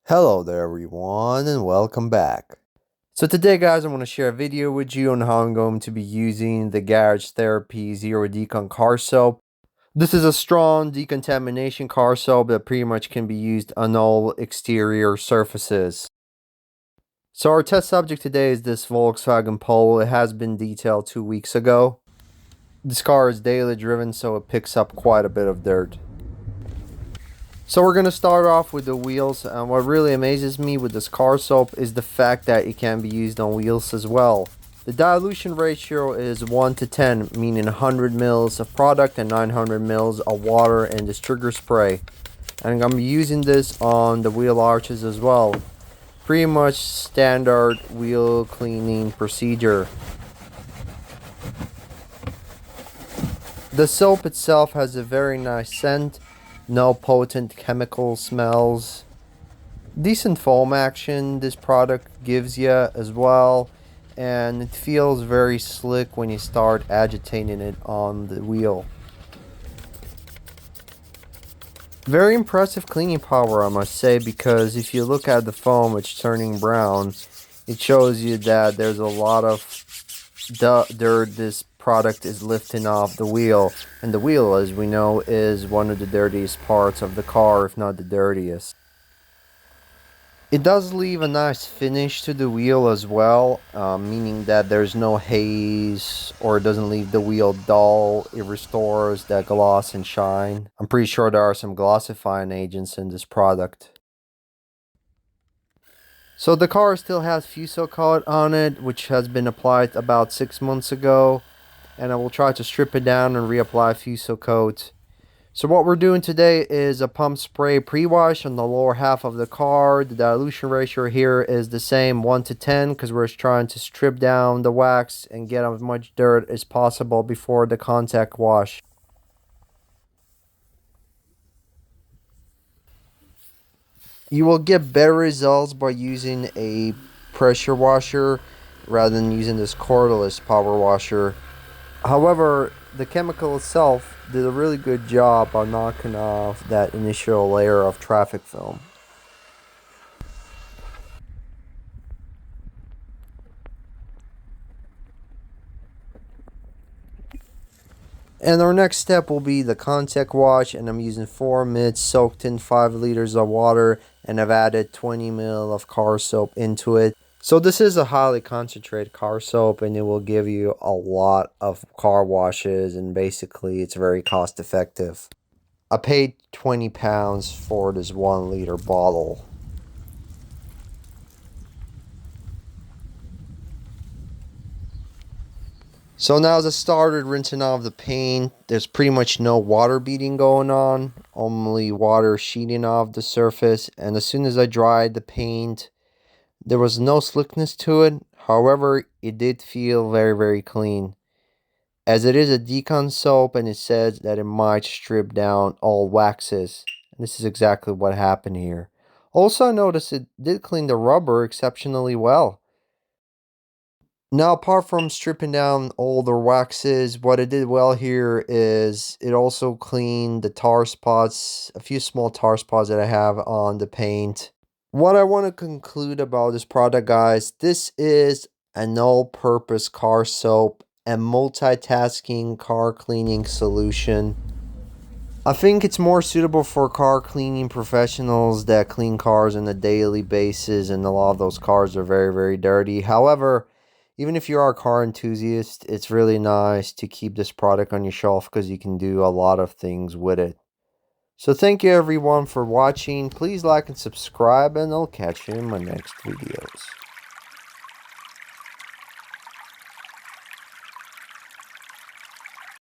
Hello there everyone and welcome back. So today guys, I'm going to share a video with you on how I'm going to be using the Garage Therapy Zero Decon car soap. This is a strong decontamination car soap that pretty much can be used on all exterior surfaces. So our test subject today is this Volkswagen Polo. It has been detailed 2 weeks ago. This car is daily driven, so it picks up quite a bit of dirt. So we're going to start off with the wheels, and what really amazes me with this car soap is the fact that it can be used on wheels as well. The dilution ratio is 1 to 10, meaning 100 mils of product and 900 mils of water in this trigger spray. And I'm going to be using this on the wheel arches as well. Pretty much standard wheel cleaning procedure. The soap itself has a very nice scent. No potent chemical smells. Decent foam action this product gives you as well, and it feels very slick when you start agitating it on the wheel. Very impressive cleaning power, I must say, because if you look at the foam, it's turning brown. It shows you that there's a lot of dirt this product is lifting off the wheel, and the wheel, as we know, is one of the dirtiest parts of the car, if not the dirtiest. It does leave a nice finish to the wheel as well, meaning that there's no haze, or it doesn't leave the wheel dull. It restores that gloss and shine. I'm pretty sure there are some glossifying agents in this product. So the car still has Fuso coat on it, which has been applied about 6 months ago. And I will try to strip it down and reapply Fuso coat. So what we're doing today is a pump spray pre-wash on the lower half of the car. The dilution ratio here is the same, 1 to 10, because we're trying to strip down the wax and get as much dirt as possible before the contact wash. You will get better results by using a pressure washer rather than using this cordless power washer. However, the chemical itself did a really good job on knocking off that initial layer of traffic film. And our next step will be the contact wash, and I'm using 4 mitts soaked in 5 liters of water, and I've added 20 ml of car soap into it. So this is a highly concentrated car soap, and it will give you a lot of car washes, and basically it's very cost effective. I paid £20 for this 1 liter bottle. So now as I started rinsing off the paint, there's pretty much no water beading going on, only water sheeting off the surface, and as soon as I dried the paint, there was no slickness to it. However, it did feel very clean. As it is a Decon soap, and it says that it might strip down all waxes. And this is exactly what happened here. Also, I noticed it did clean the rubber exceptionally well. Now, apart from stripping down all the waxes, what it did well here is it also cleaned the tar spots, a few small tar spots that I have on the paint. What I want to conclude about this product, guys, this is an all-purpose car soap and multitasking car cleaning solution. I think it's more suitable for car cleaning professionals that clean cars on a daily basis, and a lot of those cars are very dirty. However, even if you are a car enthusiast, it's really nice to keep this product on your shelf because you can do a lot of things with it. So thank you everyone for watching. Please like and subscribe, and I'll catch you in my next videos.